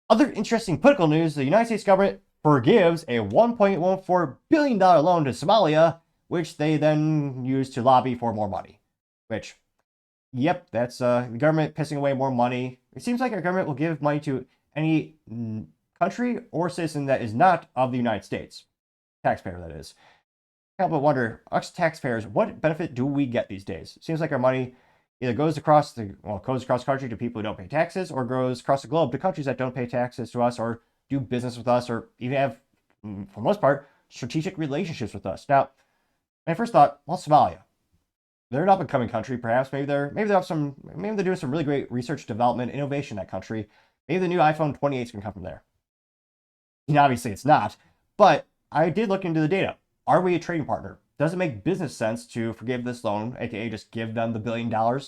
Other interesting political news, the United States government forgives a $1.14 billion loan to Somalia, which they then use to lobby for more money. Which, yep, that's the government pissing away more money. It seems like our government will give money to any country or citizen that is not of the United States. Taxpayer, that is. I can't but wonder, us taxpayers, what benefit do we get these days? It seems like our money either goes across the country to people who don't pay taxes, or goes across the globe to countries that don't pay taxes to us, or do business with us, or even have, for the most part, strategic relationships with us. Now, my first thought, well, Somalia. They're an up-and-coming country, perhaps. Maybe they're doing some really great research, development, innovation in that country. Maybe the new iPhone 28 is going to come from there. And obviously, it's not. But I did look into the data. Are we a trading partner? Does it make business sense to forgive this loan, aka just give them the $1 billion?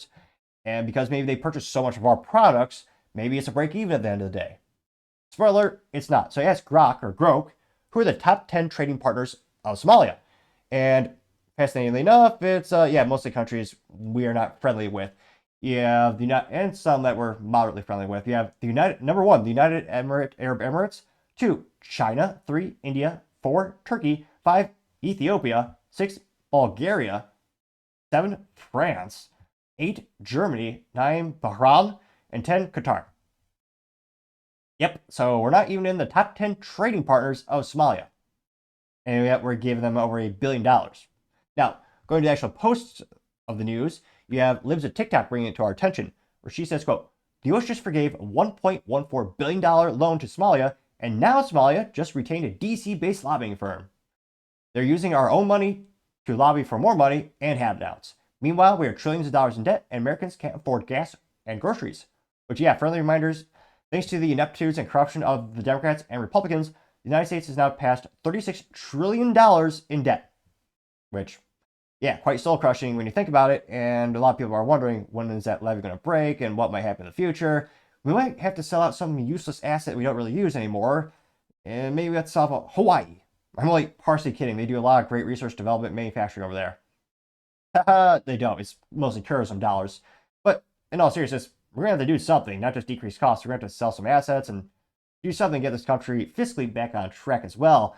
And because maybe they purchase so much of our products, maybe it's a break even at the end of the day. Spoiler alert, it's not. So I asked Grok, who are the top 10 trading partners of Somalia? And fascinatingly enough, it's mostly countries we are not friendly with. You have and some that we're moderately friendly with. You have number one, the United Arab Emirates. 2, China. 3, India. 4, Turkey. 5, Ethiopia. 6, Bulgaria. 7, France. 8, Germany. 9, Bahrain. And 10, Qatar. Yep, so we're not even in the top 10 trading partners of Somalia. And yet we're giving them over $1 billion. Now, going to the actual posts of the news, you have Libs of TikTok bringing it to our attention, where she says, quote, the U.S. just forgave a $1.14 billion loan to Somalia, and now Somalia just retained a DC-based lobbying firm. They're using our own money to lobby for more money and handouts. Meanwhile, we are trillions of dollars in debt, and Americans can't afford gas and groceries. Which, yeah, friendly reminders, thanks to the ineptitudes and corruption of the Democrats and Republicans, the United States has now passed $36 trillion in debt. Which, yeah, quite soul-crushing when you think about it, and a lot of people are wondering, when is that levy going to break, and what might happen in the future? We might have to sell out some useless asset we don't really use anymore, and maybe we have to sell out Hawaii. I'm only partially kidding. They do a lot of great research, development, manufacturing over there. They don't. It's mostly tourism dollars. But in all seriousness, we're going to have to do something, not just decrease costs. We're going to have to sell some assets and do something to get this country fiscally back on track as well.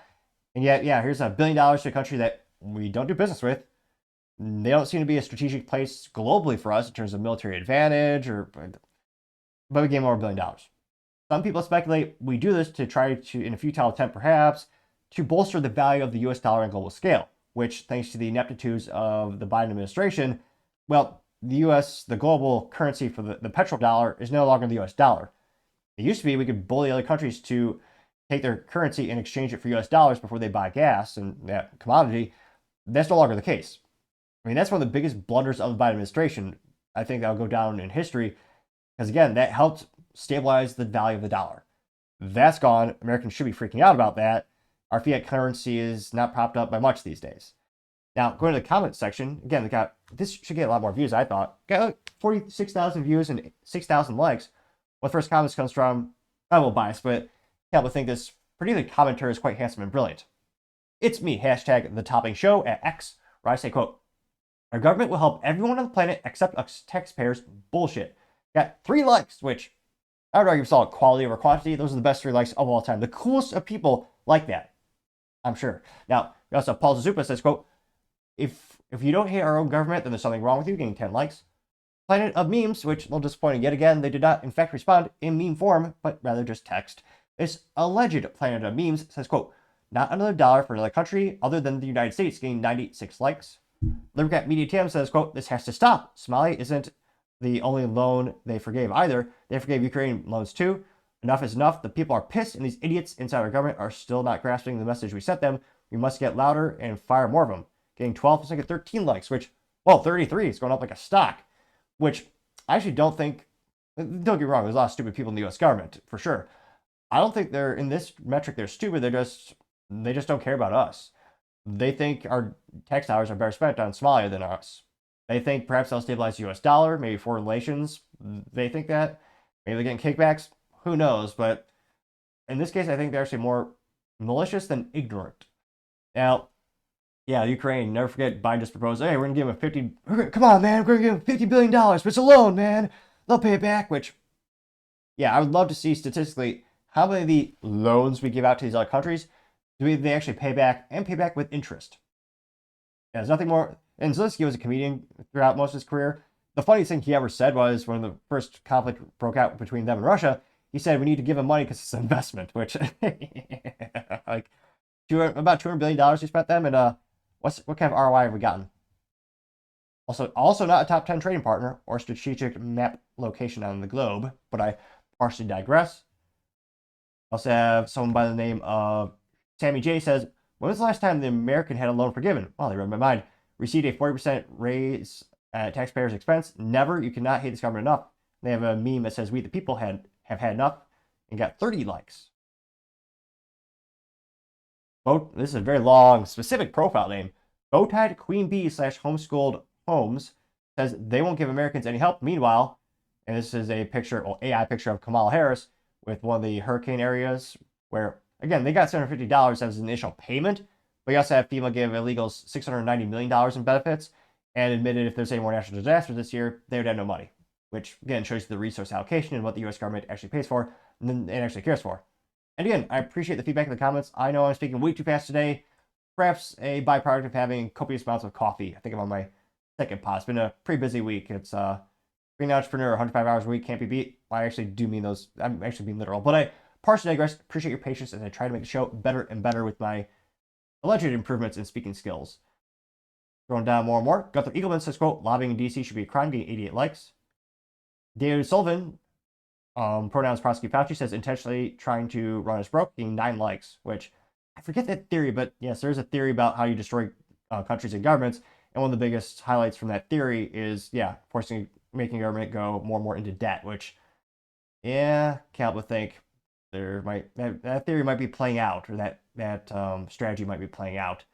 And yet, yeah, here's $1 billion to a country that we don't do business with. They don't seem to be a strategic place globally for us in terms of military advantage, but we gave them over $1 billion. Some people speculate we do this to try to, in a futile attempt perhaps, to bolster the value of the US dollar on a global scale, which, thanks to the ineptitudes of the Biden administration, well, the US, the global currency for the petrodollar is no longer the US dollar. It used to be we could bully other countries to take their currency and exchange it for US dollars before they buy gas and that commodity. That's no longer the case. I mean, that's one of the biggest blunders of the Biden administration. I think that'll go down in history because, again, that helped stabilize the value of the dollar. That's gone. Americans should be freaking out about that. Our fiat currency is not propped up by much these days. Now, going to the comments section, again, this should get a lot more views, I thought. Got like 46,000 views and 6,000 likes. Well, the first comments comes from, I'm a little biased, but I can't but think this particular commenter is quite handsome and brilliant. It's me, hashtag the topping show at X, where I say, quote, our government will help everyone on the planet except us taxpayers. Bullshit. Got 3 likes, which I would argue saw quality over quantity. Those are the best 3 likes of all time. The coolest of people like that, I'm sure. Now, we also have Paul Zazupa says, quote, if you don't hate our own government, then there's something wrong with you, getting 10 likes. Planet of Memes, which a little disappointing yet again, they did not in fact respond in meme form, but rather just text. This alleged Planet of Memes says, quote, not another dollar for another country other than the United States, getting 96 likes. Libercat Media Tam says, quote, this has to stop. Somalia isn't the only loan they forgave either. They forgave Ukraine loans too. Enough is enough. The people are pissed, and these idiots inside our government are still not grasping the message we sent them. We must get louder and fire more of them. Getting 12 to 13 likes, which, well, 33 is going up like a stock, which I actually don't think, don't get me wrong, there's a lot of stupid people in the U.S. government, for sure. I don't think they're, in this metric, they're stupid. They just don't care about us. They think our tax dollars are better spent on Somalia than us. They think perhaps they'll stabilize the U.S. dollar, maybe foreign relations. They think that. Maybe they're getting kickbacks. Who knows? But in this case, I think they're actually more malicious than ignorant. Now, yeah, Ukraine, never forget, Biden just proposed, hey, we're going to give them come on, man, we're going to give them $50 billion, but it's a loan, man. They'll pay it back, which, yeah, I would love to see statistically how many of the loans we give out to these other countries do they actually pay back, and pay back with interest? Yeah, there's nothing more. And Zelensky was a comedian throughout most of his career. The funniest thing he ever said was when the first conflict broke out between them and Russia, he said we need to give him money because it's an investment, which like about $200 billion we spent them, and what kind of ROI have we gotten? Also not a top 10 trading partner or strategic map location on the globe, but I partially digress. Also have someone by the name of Sammy J says, when was the last time the American had a loan forgiven? Well, they read my mind. Received a 40% raise at taxpayers' expense. Never. You cannot hate this government enough. They have a meme that says, we the people have had enough, and got 30 likes. This is a very long, specific profile name. Bowtied Queen Bee / homeschooled Holmes says they won't give Americans any help. Meanwhile, and this is a picture, AI picture of Kamala Harris with one of the hurricane areas where, again, they got $750 as an initial payment, but you also have FEMA give illegals $690 million in benefits and admitted if there's any more natural disasters this year, they would have no money, which, again, shows the resource allocation and what the U.S. government actually pays for and actually cares for. And again, I appreciate the feedback in the comments. I know I'm speaking way too fast today. Perhaps a byproduct of having copious amounts of coffee. I think I'm on my second pot. It's been a pretty busy week. It's being an entrepreneur, 105 hours a week can't be beat. I actually do mean those. I'm actually being literal. But I partially digress. Appreciate your patience as I try to make the show better and better with my alleged improvements in speaking skills. Going down more and more. Gunther Eagleman says, quote, lobbying in D.C. should be a crime, getting 88 likes. David Sullivan, pronouns prosecute Fauci, says intentionally trying to run us broke, getting 9 likes, which I forget that theory, but yes, there's a theory about how you destroy countries and governments. And one of the biggest highlights from that theory is, making government go more and more into debt, which, can't help but think that theory might be playing out, or that strategy might be playing out.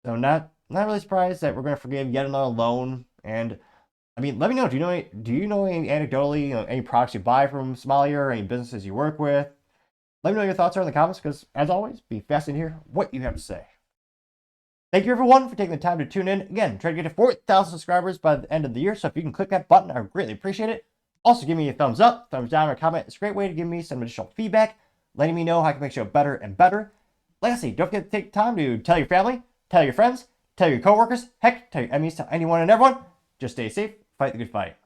So not really surprised that we're going to forgive yet another loan. And I mean, let me know. Do you know any anecdotally, any products you buy from Somalia or any businesses you work with? Let me know your thoughts are in the comments, because as always, be fascinated to hear what you have to say. Thank you everyone for taking the time to tune in. Again, try to get to 4,000 subscribers by the end of the year. So if you can click that button, I would greatly appreciate it. Also, give me a thumbs up, thumbs down, or comment. It's a great way to give me some additional feedback, letting me know how I can make the show better and better. Lastly, don't forget to take time to tell your family, tell your friends, tell your coworkers, heck, tell your enemies, tell anyone and everyone. Just stay safe, fight the good fight.